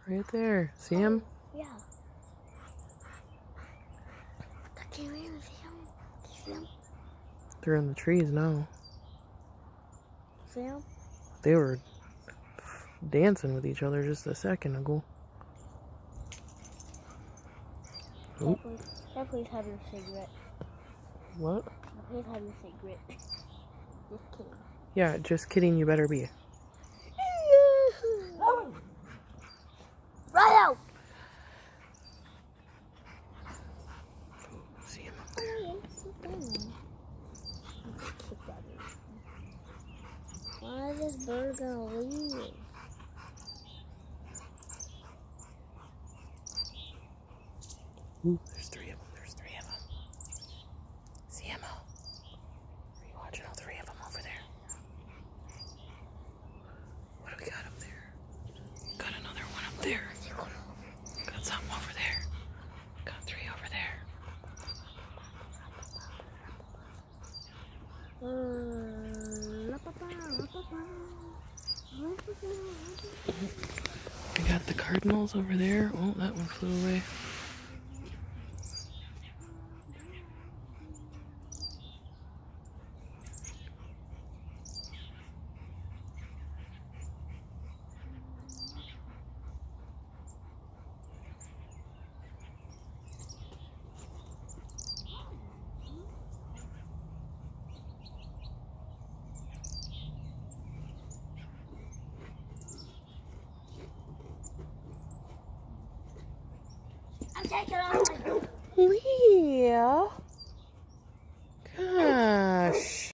Right there. See him? Yeah. I can't even see him. See him? They're in the trees now. See him? They were dancing with each other just a second ago. Dad, please have your cigarette. What? Please have your cigarette. Just kidding. Yeah, just kidding. You better be. Right out! See him up there. Why is this bird gonna leave? Ooh, there's three of them. There's three of them. See him out? Are you watching all three of them over there? What do we got up there? Got another one up there. Got something over there. Got three over there. We got the cardinals over there. Oh, that one flew away. I'm taking off. Leah.